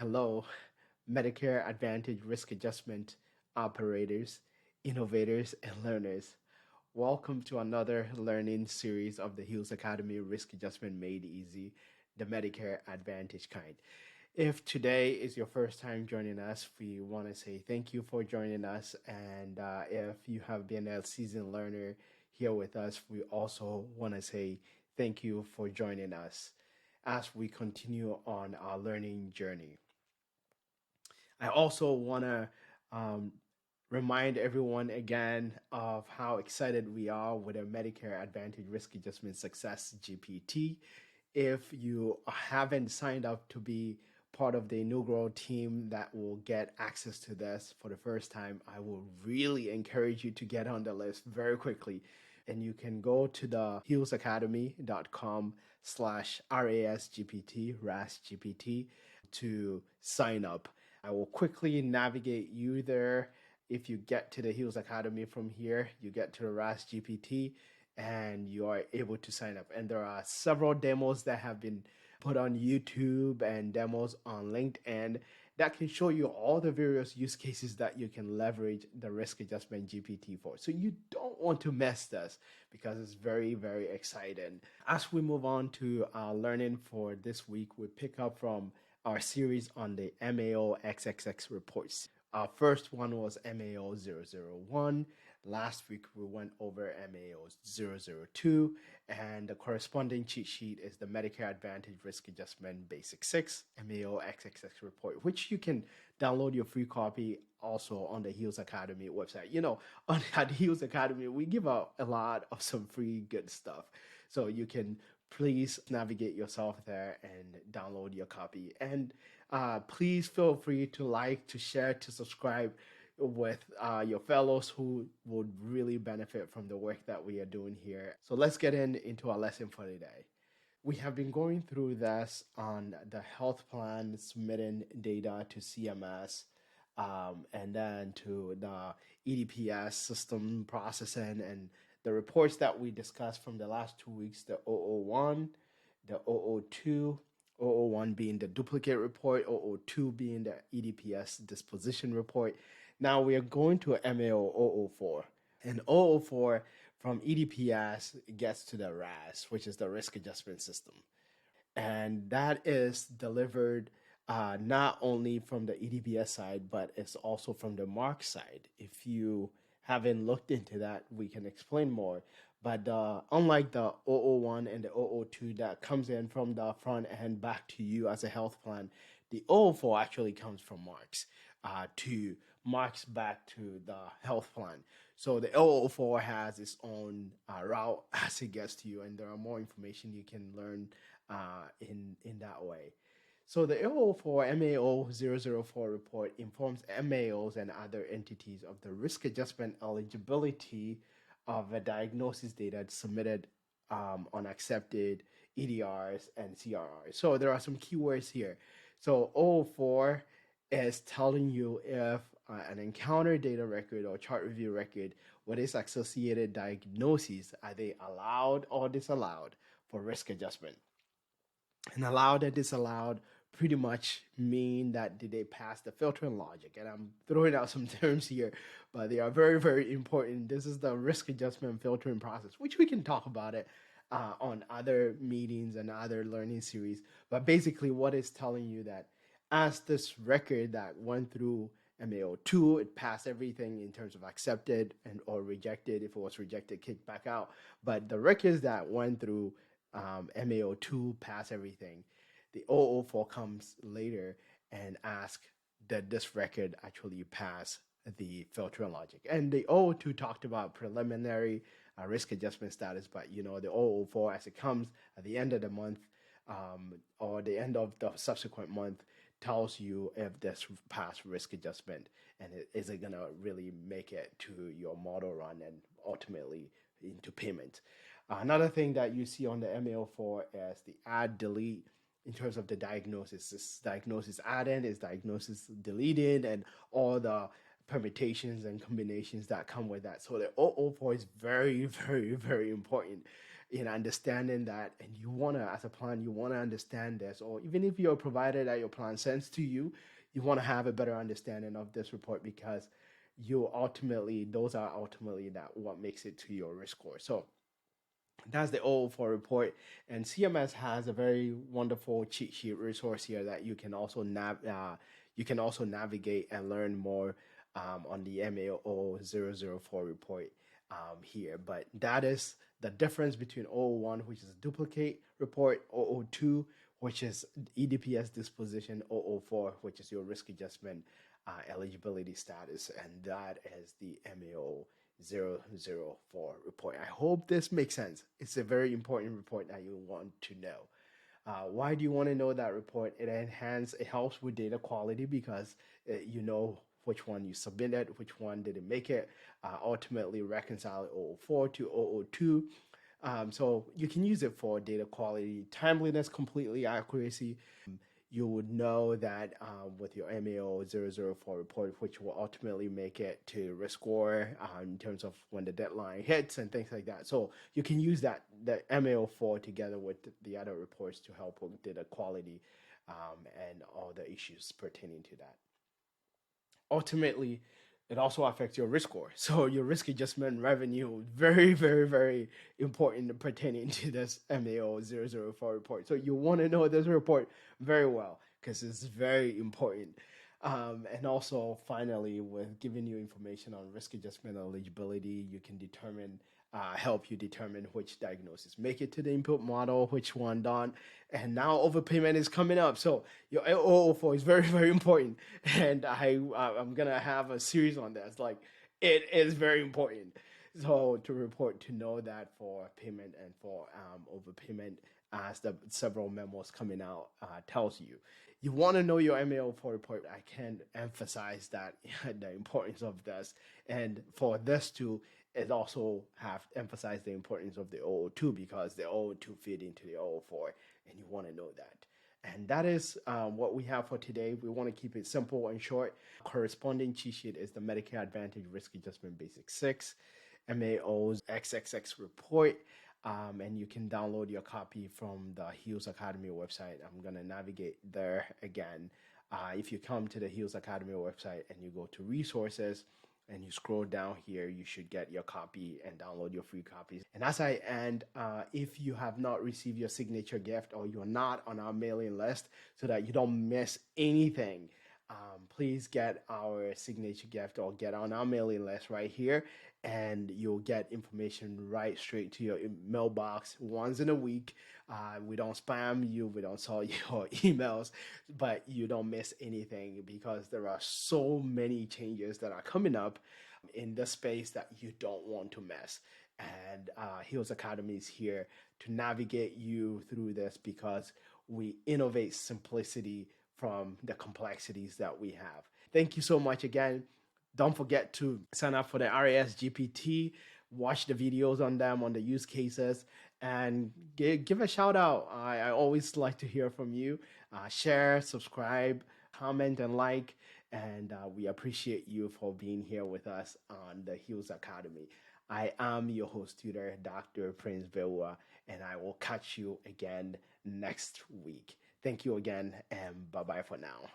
Hello, Medicare Advantage risk adjustment operators, innovators, and learners. Welcome to another learning series of the Hills Academy Risk Adjustment Made Easy, the Medicare Advantage kind. If today is your first time joining us, we want to say thank you for joining us. And if you have been a seasoned learner here with us, we also want to say thank you for joining us as we continue on our learning journey. I also want to um, remind everyone again of how excited we are with our Medicare Advantage Risk Adjustment Success GPT. If you haven't signed up to be part of the inaugural team that will get access to this for the first time, I will really encourage you to get on the list very quickly. And you can go to the healsacademy.com/RASGPT to sign up. I will quickly navigate you there. If you get to the Heals Academy from here, you get to the RAS GPT and you are able to sign up. And there are several demos that have been put on YouTube and demos on LinkedIn that can show you all the various use cases that you can leverage the risk adjustment GPT for. So you don't want to miss this because it's very, very exciting. As we move on to our learning for this week, we pick up from our series on the MAO-XXX reports. Our first one was MAO-001. Last week, we went over MAO-002, and the corresponding cheat sheet is the Medicare Advantage Risk Adjustment Basic 6 MAO-XXX report, which you can download your free copy also on the Heals Academy website. You know, at Heals Academy, we give out a lot of some free good stuff. So you can please navigate yourself there and download your copy. And please feel free to like, to share, to subscribe with your fellows who would really benefit from the work that we are doing here. So let's get into our lesson for today. We have been going through this on the health plan submitting data to CMS and then to the EDPS system processing and the reports that we discussed from the last 2 weeks, the 001, the 002, 001 being the duplicate report, 002 being the EDPS disposition report. Now we are going to MAO-004. And 004 from EDPS gets to the RAS, which is the risk adjustment system. And that is delivered not only from the EDPS side, but it's also from the MARC side. If you haven't looked into that, we can explain more. But unlike the 001 and the 002 that comes in from the front end back to you as a health plan, the 004 actually comes from MARCs to MARCs back to the health plan. So the 004 has its own route as it gets to you, and there are more information you can learn in that way. So the 004 MAO-004 report informs MAOs and other entities of the risk adjustment eligibility of a diagnosis data submitted on accepted EDRs and CRRs. So there are some keywords here. So 004 is telling you if an encounter data record or chart review record with its associated diagnoses, are they allowed or disallowed for risk adjustment? And allowed and disallowed pretty much mean that did they pass the filtering logic. And I'm throwing out some terms here, but they are very, very important. This is the risk adjustment filtering process, which we can talk about it on other meetings and other learning series. But basically what it's telling you that as this record that went through MAO2, it passed everything in terms of accepted and or rejected. If it was rejected, kicked back out. But the records that went through MAO2 pass everything. The 004 comes later and asks that this record actually pass the filtering logic. And the 002 talked about preliminary risk adjustment status, but you know the 004 as it comes at the end of the month or the end of the subsequent month tells you if this passed risk adjustment and is it going to really make it to your model run and ultimately into payment. Another thing that you see on the MAO4 is the add delete in terms of the diagnosis. Is diagnosis added, is diagnosis deleted, and all the permutations and combinations that come with that. So the 004 is very, very, very important. in understanding that, and you want to, as a plan, you want to understand this, or even if you're a provider that your plan sends to you, you want to have a better understanding of this report, because those are ultimately that what makes it to your risk score. So that's the 004 report, and CMS has a very wonderful cheat sheet resource here that you can also navigate and learn more on the MAO-004 report here. But that is the difference between 001, which is a duplicate report, 002, which is EDPS disposition, 004, which is your risk adjustment eligibility status, and that is the MAO-004 report. I hope this makes sense. It's a very important report that you want to know. Why do you want to know that report? It helps with data quality, because you know which one you submitted, which one didn't make it, ultimately reconcile 004 to 002. So you can use it for data quality, timeliness, completely accuracy. You would know that with your MAO-004 report, which will ultimately make it to risk score in terms of when the deadline hits and things like that. So you can use the MAO-4 together with the other reports to help with data quality and all the issues pertaining to that. Ultimately, it also affects your risk score. So your risk adjustment revenue, very, very, very important pertaining to this MAO-004 report. So you want to know this report very well, because it's very important. And also, finally, with giving you information on risk adjustment eligibility, you can help you determine which diagnosis make it to the input model, which one don't. And now overpayment is coming up. So your 004 is very, very important. And I'm going to have a series on this. Like, it is very important. So to know that for payment and for overpayment, as the several memos coming out tells you. You want to know your MAO-4 report. I can emphasize that the importance of this. And for this it also have emphasized the importance of the 002, because the 002 fit into the 004, and you want to know that. And that is what we have for today. We want to keep it simple and short. Corresponding cheat sheet is the Medicare Advantage Risk Adjustment Basic 6, MAO's XXX report. And you can download your copy from the Heals Academy website. I'm going to navigate there again. If you come to the Heals Academy website and you go to resources and you scroll down here, you should get your copy and download your free copies. And as I end, if you have not received your signature gift, or you're not on our mailing list so that you don't miss anything, please get our signature gift or get on our mailing list right here, and you'll get information right straight to your mailbox once in a week. We don't spam you, we don't sell your emails, but you don't miss anything, because there are so many changes that are coming up in the space that you don't want to miss. And Heals Academy is here to navigate you through this, because we innovate simplicity from the complexities that we have. Thank you so much again. Don't forget to sign up for the RAS GPT, watch the videos on them, on the use cases, and give a shout out. I always like to hear from you. Share, subscribe, comment, and like. And we appreciate you for being here with us on the Heals Academy. I am your host tutor, Dr. Prince Bewa, and I will catch you again next week. Thank you again, and bye-bye for now.